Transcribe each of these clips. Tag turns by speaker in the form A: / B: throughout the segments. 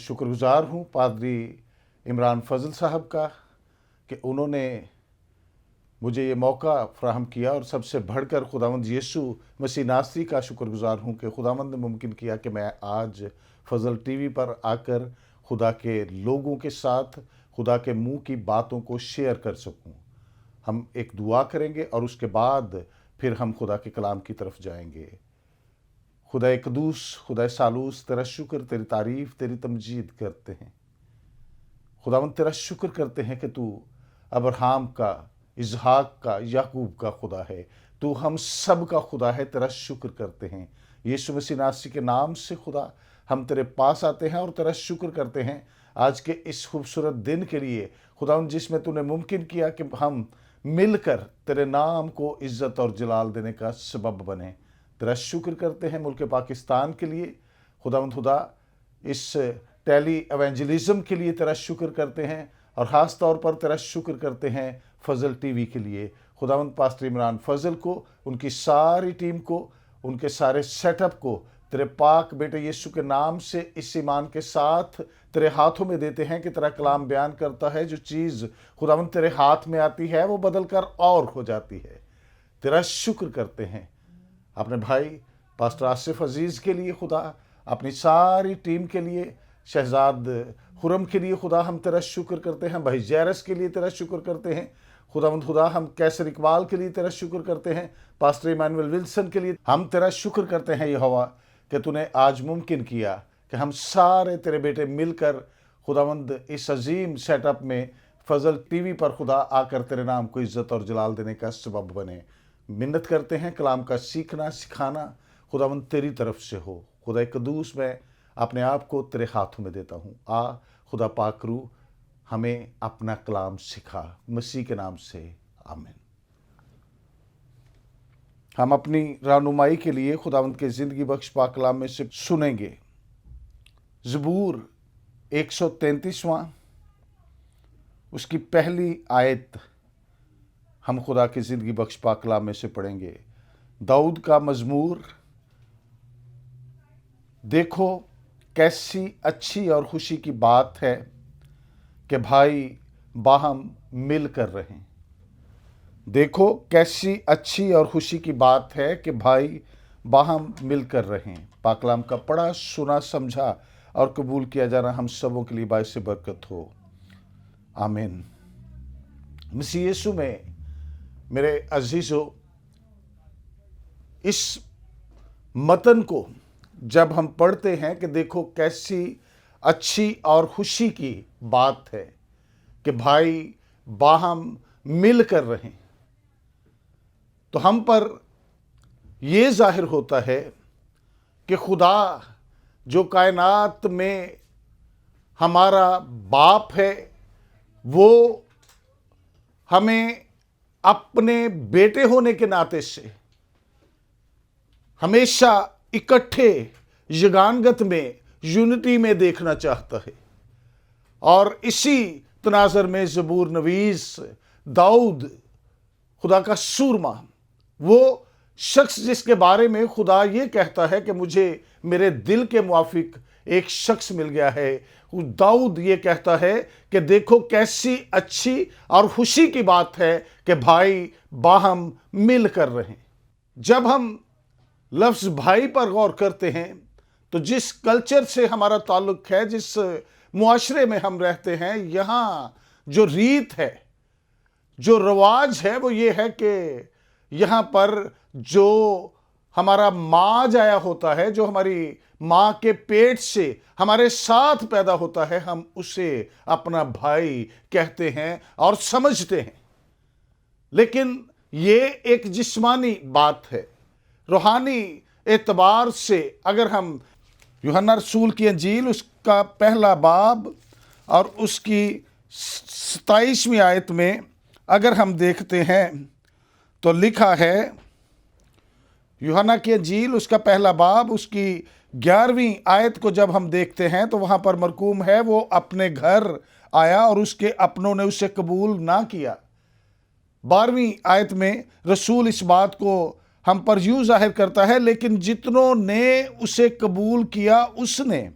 A: शुक्रगुजार हूँ पादरी इमरान फजल साहब का कि उन्होंने मुझे ये मौका फ़राहम किया, और सबसे बढ़कर खुदावंद यीशु मसीह नासरी का शुक्रगुजार हूँ कि खुदावंद ने मुमकिन किया कि मैं आज फजल टीवी पर आकर खुदा के लोगों के साथ खुदा के मुंह की बातों को शेयर कर सकूं। हम एक दुआ करेंगे और उसके बाद फिर हम खुदा के कलाम की तरफ जाएंगे। खुदा कदूस, खुदा सालूस, तेरा शुक्र, तेरी तारीफ़, तेरी तमजीद करते हैं। खुदावंद तेरा शुक्र करते हैं कि तू अब्राहम का, इसहाक का, याकूब का खुदा है, तू हम सब का खुदा है। तेरा शुक्र करते हैं यीशु मसीह नासरी के नाम से। खुदा हम तेरे पास आते हैं और तेरा शुक्र करते हैं आज के इस खूबसूरत दिन के लिए खुदावंद, जिसमें तूने मुमकिन किया कि हम मिलकर तेरे नाम को इज़्ज़त और जलाल देने का सबब बने। तेरा शुक्र करते हैं मुल्क पाकिस्तान के लिए खुदावंद खुदा, इस टेली एवेंजलिज्म के लिए तेरा शुक्र करते हैं, और ख़ास तौर पर तेरा शुक्र करते हैं फजल टीवी के लिए खुदावंद, पास्टर इमरान फजल को, उनकी सारी टीम को, उनके सारे सेटअप को तेरे पाक बेटे यीशु के नाम से इस ईमान के साथ तेरे हाथों में देते हैं कि तेरा कलाम बयान करता है, जो चीज़ खुदावंद तेरे हाथ में आती है वो बदल कर और हो जाती है। तेरा शुक्र करते हैं अपने भाई पास्टर आसिफ अजीज़ के लिए खुदा, अपनी सारी टीम के लिए, शहजाद खुरम के लिए खुदा हम तेरा शुक्र करते हैं, भाई जैरस के लिए तेरा शुक्र करते हैं खुदावंद खुदा, हम कैसर इकबाल के लिए तेरा शुक्र करते हैं, पास्टर इमानुएल विल्सन के लिए हम तेरा शुक्र करते हैं यहोवा कि तूने आज मुमकिन किया कि हम सारे तेरे बेटे मिलकर खुदावंद इस अजीम सेटअप में फजल टीवी पर खुदा आकर तेरे नाम को इज़्ज़त और जलाल देने का सबब बने। मिन्नत करते हैं कलाम का सीखना सिखाना खुदावंद तेरी तरफ से हो। खुदा कदूस, मैं अपने आप को तेरे हाथों में देता हूँ। आ खुदा पाक रू, हमें अपना कलाम सिखा, मसीह के नाम से, आमीन। हम अपनी रहनुमाई के लिए खुदावंद के ज़िंदगी बख्श पाक कलाम में से सुनेंगे ज़बूर 133वां, उसकी पहली आयत हम खुदा की ज़िंदगी बख्श पाक कलाम में से पढ़ेंगे। दाऊद का मज़मूर। देखो कैसी अच्छी और खुशी की बात है कि भाई बाहम मिल कर रहें। देखो कैसी अच्छी और खुशी की बात है कि भाई बाहम मिल कर रहें। पाक कलाम का पढ़ा, सुना, समझा और कबूल किया जाना हम सबों के लिए बाइस बरकत हो, आमीन। मसीह यीशु में मेरे अजीज़ों, इस मतन को जब हम पढ़ते हैं कि देखो कैसी अच्छी और खुशी की बात है कि भाई बाहम मिल कर रहें, तो हम पर ये जाहिर होता है कि खुदा जो कायनात में हमारा बाप है, वो हमें अपने बेटे होने के नाते से हमेशा इकट्ठे यगानगत में, यूनिटी में देखना चाहता है। और इसी तनाज़र में ज़बूर नवीस दाऊद, खुदा का सूरमा, वो शख्स जिसके बारे में खुदा ये कहता है कि मुझे मेरे दिल के मुआफिक एक शख्स मिल गया है, दाऊद ये कहता है कि देखो कैसी अच्छी और खुशी की बात है कि भाई बाहम मिल कर रहें। जब हम लफ्ज़ भाई पर गौर करते हैं तो जिस कल्चर से हमारा ताल्लुक़ है, जिस मुआशरे में हम रहते हैं, यहाँ जो रीत है, जो रवाज है, वो ये है कि यहाँ पर जो हमारा माँ जाया होता है, जो हमारी माँ के पेट से हमारे साथ पैदा होता है, हम उसे अपना भाई कहते हैं और समझते हैं। लेकिन ये एक जिस्मानी बात है। रूहानी एतबार से अगर हम यूहन्ना रसूल की अंजील उसका पहला बाब और उसकी 27वीं आयत में अगर हम देखते हैं तो लिखा है, यूहन्ना की अंजील उसका पहला बाब उसकी 11वीं आयत को जब हम देखते हैं तो वहाँ पर मरकूम है, वो अपने घर आया और उसके अपनों ने उसे कबूल ना किया। 12वीं आयत में रसूल इस बात को हम पर यूं जाहिर करता है, लेकिन जितनों ने उसे कबूल किया उसने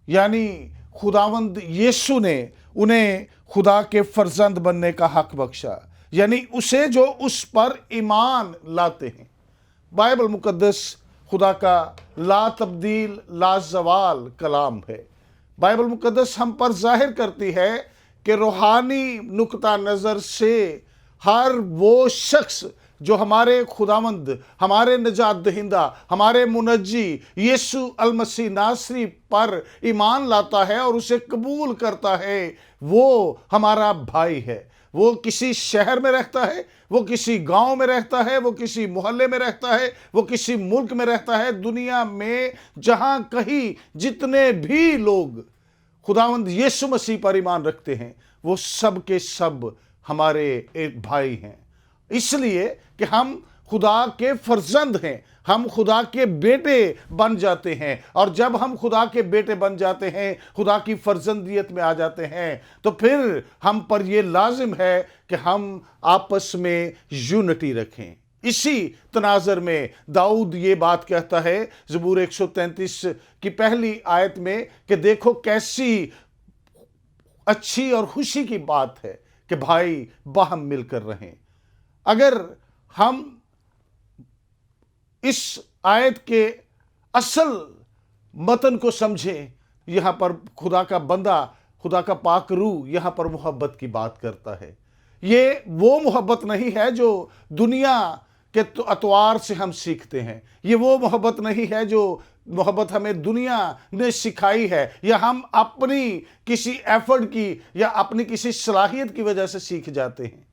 A: यानी खुदावंद यीशु ने उन्हें खुदा के फर्जंद बनने का हक बख्शा, यानी उसे जो उस पर ईमान लाते हैं। बाइबल मुकद्दस खुदा का ला तब्दील ला ज़वाल कलाम है। बाइबल मुकद्दस हम पर जाहिर करती है कि रूहानी नुक्ता नज़र से हर वो शख्स जो हमारे खुदावंद, हमारे निजात दहिंदा, हमारे मुनज्जी यीशु अल मसीह नासरी पर ईमान लाता है और उसे कबूल करता है, वो हमारा भाई है। वो किसी शहर में रहता है, वो किसी गांव में रहता है, वो किसी मोहल्ले में रहता है, वो किसी मुल्क में रहता है, दुनिया में जहां कहीं जितने भी लोग खुदावंद यीशु मसीह पर ईमान रखते हैं, वो सब के सब हमारे एक भाई हैं। इसलिए कि हम खुदा के फर्जंद हैं, हम खुदा के बेटे बन जाते हैं, और जब हम खुदा के बेटे बन जाते हैं, खुदा की फर्जंदियत में आ जाते हैं, तो फिर हम पर यह लाजिम है कि हम आपस में यूनिटी रखें। इसी तनाजर में दाऊद ये बात कहता है ज़बूर 133 की पहली आयत में कि देखो कैसी अच्छी और खुशी की बात है कि भाई बाहम मिलकर रहें। अगर हम इस आयत के असल मतन को समझें, यहां पर खुदा का बंदा, खुदा का पाक रूह यहां पर मोहब्बत की बात करता है। ये वो मोहब्बत नहीं है जो दुनिया के अतवार से हम सीखते हैं, ये वो मोहब्बत नहीं है जो मोहब्बत हमें दुनिया ने सिखाई है या हम अपनी किसी एफर्ट की या अपनी किसी सलाहियत की वजह से सीख जाते हैं।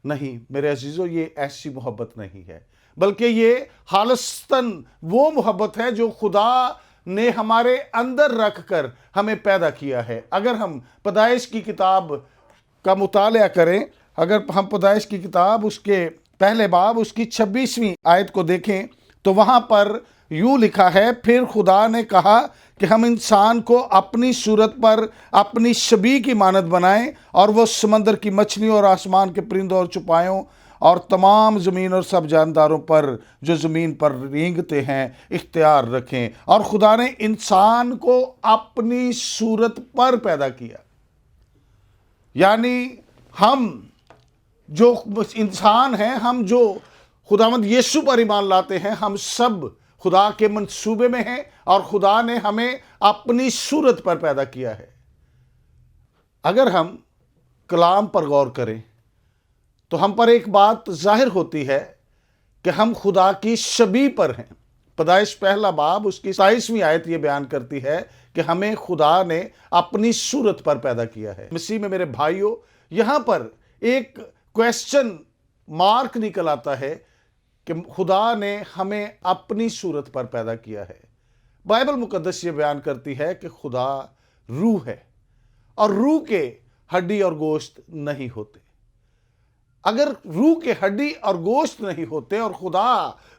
A: नहीं मेरे अजीजों, ये ऐसी मोहब्बत नहीं है, बल्कि ये खालिस्तन वो मोहब्बत है जो खुदा ने हमारे अंदर रखकर हमें पैदा किया है। अगर हम पैदाइश की किताब का मुताला करें, अगर हम पैदाइश की किताब उसके पहले बाब उसकी 26वीं आयत को देखें, तो वहां पर यूं लिखा है, फिर खुदा ने कहा कि हम इंसान को अपनी सूरत पर अपनी शबीह की मानद बनाएं और वो समंदर की मछलियों और आसमान के परिंदों और चुपायों और तमाम ज़मीन और सब जानदारों पर जो ज़मीन पर रेंगते हैं इख्तियार रखें। और खुदा ने इंसान को अपनी सूरत पर पैदा किया, यानी हम जो इंसान हैं, हम जो खुदावंद यीशु पर ईमान लाते हैं, हम सब खुदा के मंसूबे में हैं और खुदा ने हमें अपनी सूरत पर पैदा किया है। अगर हम कलाम पर गौर करें तो हम पर एक बात जाहिर होती है कि हम खुदा की शबीह पर हैं। पैदाइश पहला बाब उसकी 27वीं आयत ये बयान करती है कि हमें खुदा ने अपनी सूरत पर पैदा किया है। मसीह में मेरे भाइयों, यहां पर एक क्वेश्चन मार्क निकल आता है कि खुदा ने हमें अपनी सूरत पर पैदा किया है। बाइबल मुकद्दस ये बयान करती है कि खुदा रूह है और रूह के हड्डी और गोश्त नहीं होते। अगर रूह के हड्डी और गोश्त नहीं होते और खुदा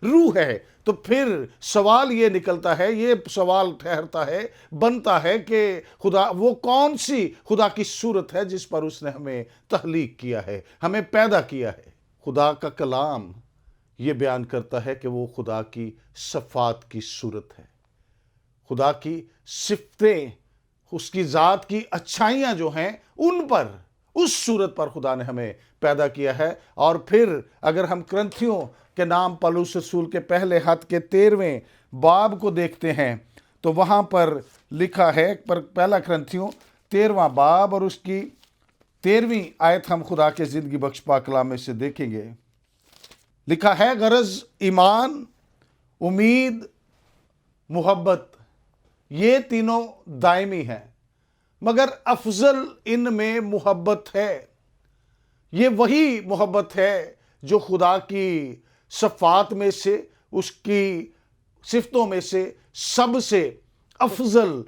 A: रूह है, तो फिर सवाल ये निकलता है, ये सवाल ठहरता है, बनता है कि खुदा वो कौन सी खुदा की सूरत है जिस पर उसने हमें तख्लीक किया है, हमें पैदा किया है। खुदा का कलाम ये बयान करता है कि वो खुदा की सफ़ात की सूरत है, खुदा की सिफ़तें, उसकी ज़ात की अच्छाइयाँ जो हैं उन पर, उस सूरत पर खुदा ने हमें पैदा किया है। और फिर अगर हम क्रंथियों के नाम पौलुस रसूल के पहले खत के 13वें बाब को देखते हैं, तो वहाँ पर लिखा है, पर पहला क्रंथियों 13वां बाब और उसकी 13वीं आयत हम खुदा के ज़िंदगी बख्श पाक कलाम में से देखेंगे। लिखा है, गरज ईमान, उम्मीद, मोहब्बत ये तीनों दायमी हैं, मगर अफजल इनमें मोहब्बत है। ये वही मोहब्बत है जो खुदा की सफ़ात में से, उसकी सिफ़तों में से सबसे अफजल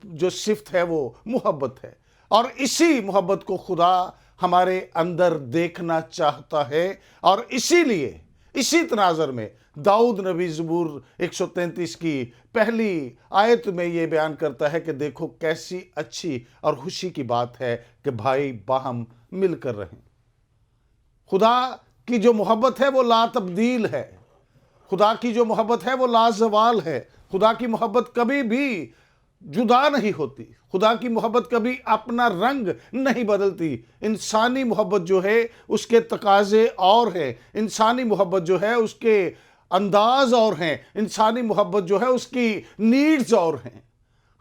A: जो सिफ़त है वो मोहब्बत है। और इसी मोहब्बत को खुदा हमारे अंदर देखना चाहता है। और इसीलिए इसी तनाज़र में दाऊद नबी ज़बूर 133 की पहली आयत में ये बयान करता है कि देखो कैसी अच्छी और खुशी की बात है कि भाई बाहम मिलकर रहें। खुदा की जो मोहब्बत है वो ला तब्दील है, खुदा की जो मोहब्बत है वो लाजवाल है। खुदा की मोहब्बत कभी भी जुदा नहीं होती। खुदा की मोहब्बत कभी अपना रंग नहीं बदलती। इंसानी मोहब्बत जो है उसके तकाजे और हैं, इंसानी मोहब्बत जो है उसके अंदाज और हैं, इंसानी मोहब्बत जो है उसकी नीड्स और हैं।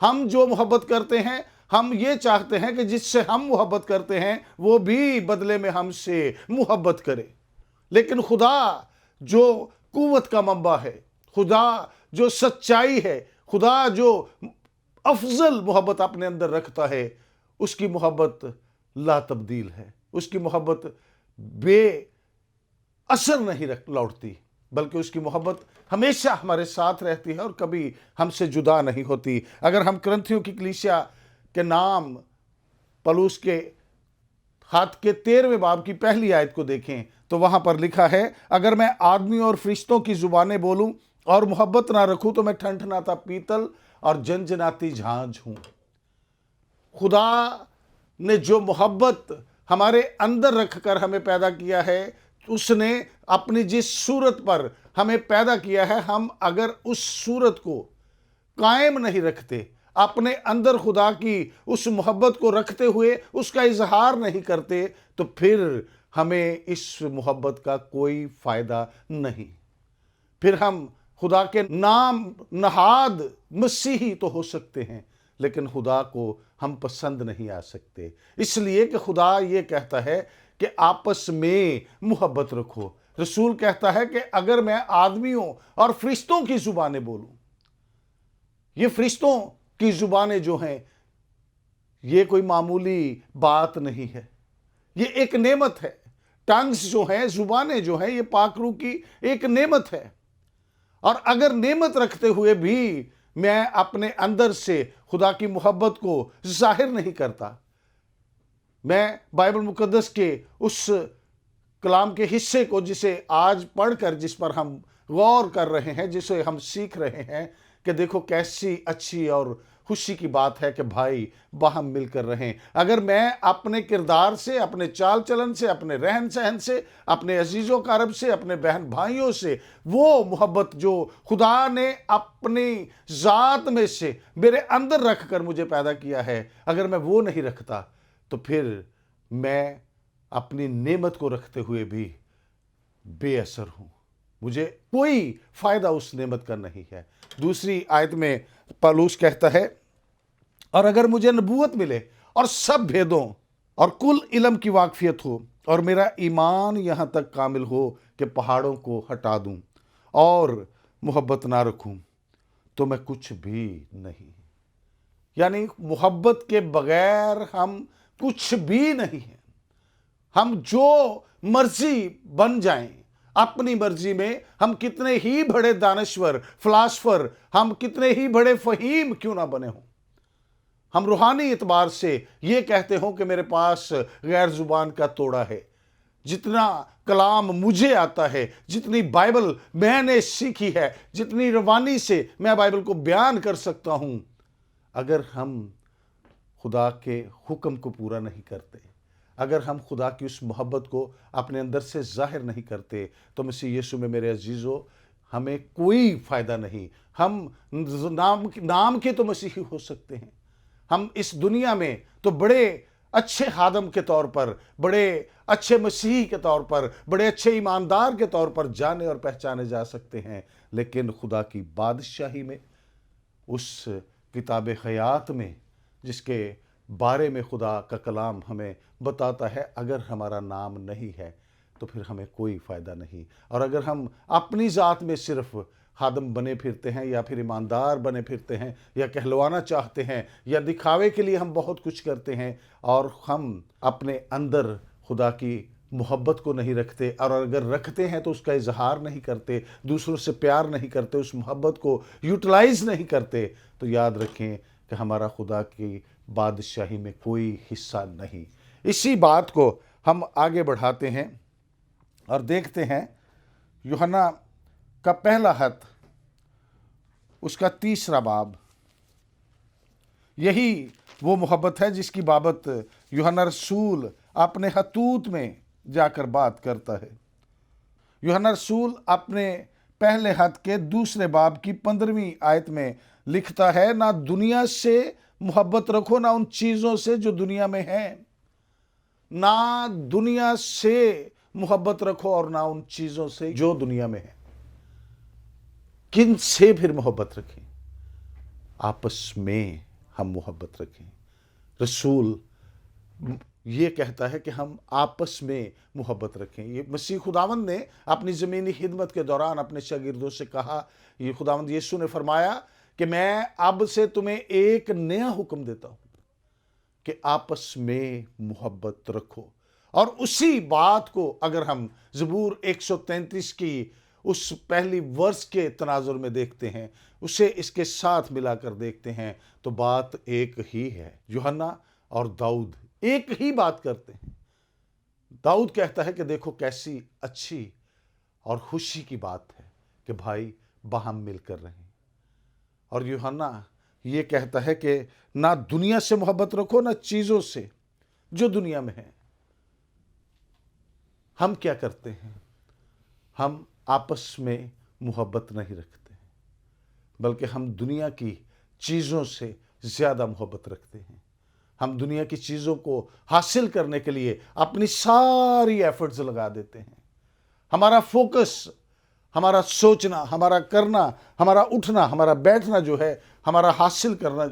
A: हम जो मोहब्बत करते हैं, हम ये चाहते हैं कि जिससे हम मोहब्बत करते हैं वो भी बदले में हमसे मोहब्बत करे। लेकिन खुदा जो कुव्वत का मंबा है, खुदा जो सच्चाई है, खुदा जो अफजल मोहब्बत अपने अंदर रखता है, उसकी मोहब्बत ला तब्दील है। उसकी मोहब्बत बे असर नहीं लौटती, बल्कि उसकी मोहब्बत हमेशा हमारे साथ रहती है और कभी हमसे जुदा नहीं होती। अगर हम करंथियों की कलीसिया के नाम पौलुस के हाथ के 13वें बाब की पहली आयत को देखें तो वहां पर लिखा है, अगर मैं आदमी और फरिश्तों की जुबानें बोलूं और मोहब्बत ना रखूं तो मैं ठनठनाता पीतल और जनजनाती झांझ हूं। खुदा ने जो मोहब्बत हमारे अंदर रखकर हमें पैदा किया है, उसने अपनी जिस सूरत पर हमें पैदा किया है, हम अगर उस सूरत को कायम नहीं रखते, अपने अंदर खुदा की उस मोहब्बत को रखते हुए उसका इजहार नहीं करते, तो फिर हमें इस मोहब्बत का कोई फायदा नहीं। फिर हम खुदा के नाम नहाद मसीही तो हो सकते हैं, लेकिन खुदा को हम पसंद नहीं आ सकते। इसलिए कि खुदा ये कहता है कि आपस में मोहब्बत रखो। रसूल कहता है कि अगर मैं आदमियों और फरिश्तों की जुबानें बोलूं, ये फरिश्तों की जुबानें जो हैं, ये कोई मामूली बात नहीं है, ये एक नेमत है। टंग्स जो हैं, जुबानें जो हैं, ये पाक रूह की एक नेमत है। और अगर नेमत रखते हुए भी मैं अपने अंदर से खुदा की मोहब्बत को जाहिर नहीं करता, मैं बाइबल मुकद्दस के उस कलाम के हिस्से को जिसे आज पढ़कर जिस पर हम गौर कर रहे हैं, जिसे हम सीख रहे हैं कि देखो कैसी अच्छी और खुशी की बात है कि भाई बाहम मिलकर रहें। अगर मैं अपने किरदार से, अपने चाल चलन से, अपने रहन सहन से, अपने अजीज़ों कारब से, अपने बहन भाइयों से वो मोहब्बत जो खुदा ने अपनी ज़ात में से मेरे अंदर रख कर मुझे पैदा किया है, अगर मैं वो नहीं रखता, तो फिर मैं अपनी नेमत को रखते हुए भी बेअसर हूँ। मुझे कोई फ़ायदा उस नेमत का नहीं है। दूसरी आयत में पौलुस कहता है, और अगर मुझे नबूवत मिले और सब भेदों और कुल इल्म की वाकफियत हो और मेरा ईमान यहाँ तक कामिल हो कि पहाड़ों को हटा दूँ और मोहब्बत ना रखूँ, तो मैं कुछ भी नहीं। यानी मोहब्बत के बगैर हम कुछ भी नहीं हैं। हम जो मर्जी बन जाएं, अपनी मर्जी में हम कितने ही बड़े दानश्वर, फिलासफर, हम कितने ही बड़े फहीम क्यों ना बने हों, हम रूहानी एतबार से ये कहते हो कि मेरे पास गैर जुबान का तोड़ा है, जितना कलाम मुझे आता है, जितनी बाइबल मैंने सीखी है, जितनी रवानी से मैं बाइबल को बयान कर सकता हूं, अगर हम खुदा के हुक्म को पूरा नहीं करते, अगर हम खुदा की उस मोहब्बत को अपने अंदर से जाहिर नहीं करते, तो मसीह यीशु में मेरे अजीज़ों हमें कोई फ़ायदा नहीं। हम नाम के तो मसीही हो सकते हैं, हम इस दुनिया में तो बड़े अच्छे खादम के तौर पर, बड़े अच्छे मसीही के तौर पर, बड़े अच्छे ईमानदार के तौर पर जाने और पहचाने जा सकते हैं, लेकिन खुदा की बादशाही में, उस किताब हयात में जिसके बारे में खुदा का कलाम हमें बताता है, अगर हमारा नाम नहीं है तो फिर हमें कोई फ़ायदा नहीं। और अगर हम अपनी ज़ात में सिर्फ खादम बने फिरते हैं या फिर ईमानदार बने फिरते हैं या कहलवाना चाहते हैं या दिखावे के लिए हम बहुत कुछ करते हैं और हम अपने अंदर खुदा की मोहब्बत को नहीं रखते, और अगर रखते हैं तो उसका इजहार नहीं करते, दूसरों से प्यार नहीं करते, उस मोहब्बत को यूटिलाइज़ नहीं करते, तो याद रखें कि हमारा खुदा की बादशाही में कोई हिस्सा नहीं। इसी बात को हम आगे बढ़ाते हैं और देखते हैं यूहन्ना का पहला खत, उसका 3रा बाब। यही वो मोहब्बत है जिसकी बाबत यूहन्ना रसूल अपने खतूत में जाकर बात करता है। यूहन्ना रसूल अपने पहले खत के दूसरे बाब की 15वीं आयत में लिखता है, ना दुनिया से मोहब्बत रखो, ना उन चीजों से जो दुनिया में है। ना दुनिया से मोहब्बत रखो और ना उन चीजों से जो दुनिया में है। किन से फिर मोहब्बत रखें? आपस में हम मोहब्बत रखें। रसूल ये कहता है कि हम आपस में मोहब्बत रखें। ये मसीह खुदावंद ने अपनी ज़मीनी खिदमत के दौरान अपने शागिर्दों से कहा, ये खुदावंद यीशु ने फरमाया कि मैं अब से तुम्हें एक नया हुक्म देता हूं कि आपस में मोहब्बत रखो। और उसी बात को अगर हम ज़बूर 133 की उस पहली वर्ष के तनाजुर में देखते हैं, उसे इसके साथ मिलाकर देखते हैं, तो बात एक ही है। यूहन्ना और दाऊद एक ही बात करते हैं। दाऊद कहता है कि देखो कैसी अच्छी और खुशी की बात है कि भाई बाहम मिलकर रहें। और यूहन्ना ये कहता है कि ना दुनिया से मोहब्बत रखो, ना चीजों से जो दुनिया में है। हम क्या करते हैं? हम आपस में मोहब्बत नहीं रखते, बल्कि हम दुनिया की चीजों से ज्यादा मोहब्बत रखते हैं। हम दुनिया की चीजों को हासिल करने के लिए अपनी सारी एफर्ट्स लगा देते हैं। हमारा फोकस, हमारा सोचना, हमारा करना, हमारा उठना, हमारा बैठना जो है, हमारा हासिल करना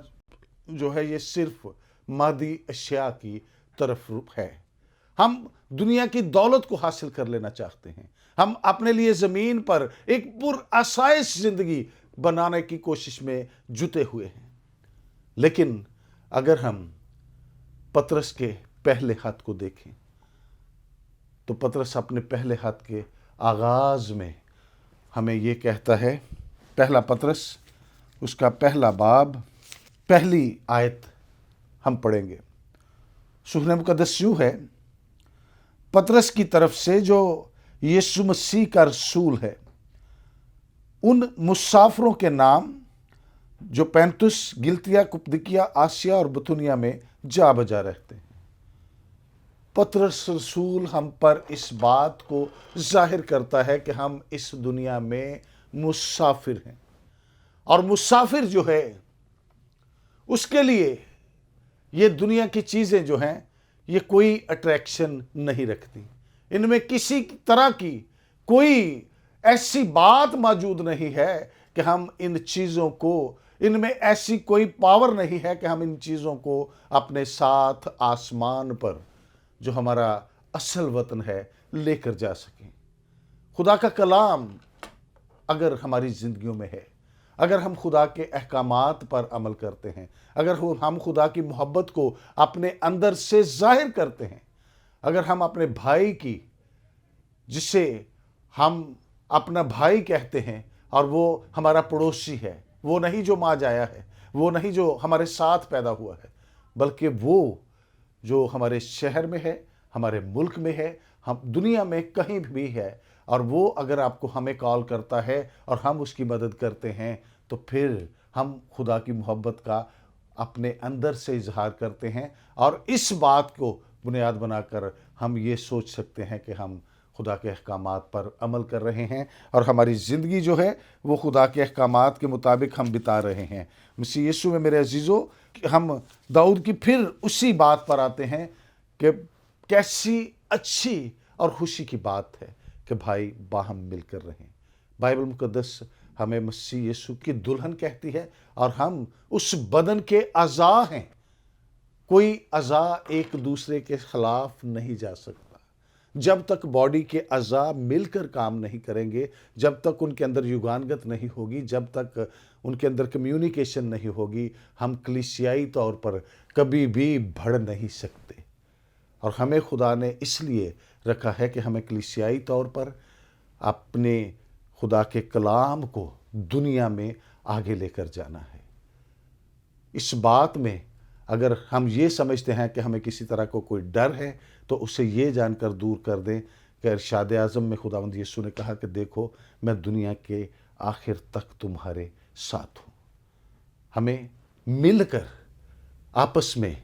A: जो है, ये सिर्फ मादी अशिया की तरफ है। हम दुनिया की दौलत को हासिल कर लेना चाहते हैं। हम अपने लिए जमीन पर एक पुरआसाइश जिंदगी बनाने की कोशिश में जुटे हुए हैं। लेकिन अगर हम पतरस के पहले खत को देखें तो पतरस अपने पहले खत के आगाज में हमें ये कहता है, पहला पतरस उसका पहला बाब पहली आयत हम पढ़ेंगे। सूखने मुकद्दस यूं है, पतरस की तरफ से जो यीशु मसीह का रसूल है, उन मुसाफिरों के नाम जो पैंतुस, गिलतिया, कुप्दिकिया, आसिया और बतूनिया में जा बजा रहते हैं। पतरस रसूल हम पर इस बात को जाहिर करता है कि हम इस दुनिया में मुसाफिर हैं, और मुसाफिर जो है उसके लिए ये दुनिया की चीजें जो हैं ये कोई अट्रैक्शन नहीं रखती। इनमें किसी तरह की कोई ऐसी बात मौजूद नहीं है कि हम इन चीजों को, इनमें ऐसी कोई पावर नहीं है कि हम इन चीजों को अपने साथ आसमान पर, जो हमारा असल वतन है, लेकर जा सकें। खुदा का कलाम अगर हमारी जिंदगियों में है, अगर हम खुदा के अहकामात पर अमल करते हैं, अगर हम खुदा की मोहब्बत को अपने अंदर से जाहिर करते हैं, अगर हम अपने भाई की, जिसे हम अपना भाई कहते हैं और वो हमारा पड़ोसी है, वो नहीं जो माँ जाया है, वो नहीं जो हमारे साथ पैदा हुआ है, बल्कि वो जो हमारे शहर में है, हमारे मुल्क में है, हम दुनिया में कहीं भी है, और वो अगर आपको हमें कॉल करता है और हम उसकी मदद करते हैं, तो फिर हम खुदा की मोहब्बत का अपने अंदर से इजहार करते हैं। और इस बात को बुनियाद बनाकर हम ये सोच सकते हैं कि हम खुदा के अहकामात पर अमल कर रहे हैं और हमारी ज़िंदगी जो है वो खुदा के अहकामात के मुताबिक हम बिता रहे हैं। मसीह यीशु में मेरे अजीज़ों, हम दाऊद की फिर उसी बात पर आते हैं कि कैसी अच्छी और खुशी की बात है कि भाई बाहम मिलकर रहें। बाइबल मुकद्दस हमें मसीह यीशु की दुल्हन कहती है और हम उस बदन के अज़ा हैं। कोई अज़ा एक दूसरे के खिलाफ नहीं जा सकता। जब तक बॉडी के अज़ा मिलकर काम नहीं करेंगे, जब तक उनके अंदर युगानगत नहीं होगी, जब तक उनके अंदर कम्युनिकेशन नहीं होगी, हम कलीसियाई तौर पर कभी भी बढ़ नहीं सकते। और हमें खुदा ने इसलिए रखा है कि हमें कलीसियाई तौर पर अपने खुदा के कलाम को दुनिया में आगे लेकर जाना है। इस बात में अगर हम ये समझते हैं कि हमें किसी तरह को कोई डर है, तो उसे ये जानकर दूर कर दें कि इरशाद आज़म में खुदावंद यीशु ने कहा कि देखो मैं दुनिया के आखिर तक तुम्हारे साथ हूँ। हमें मिलकर आपस में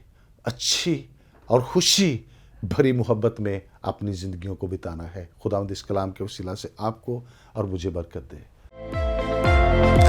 A: अच्छी और खुशी भरी मोहब्बत में अपनी ज़िंदगियों को बिताना है। खुदावंद इस कलाम के वसीला से आपको और मुझे बरकत दे। اللہ۔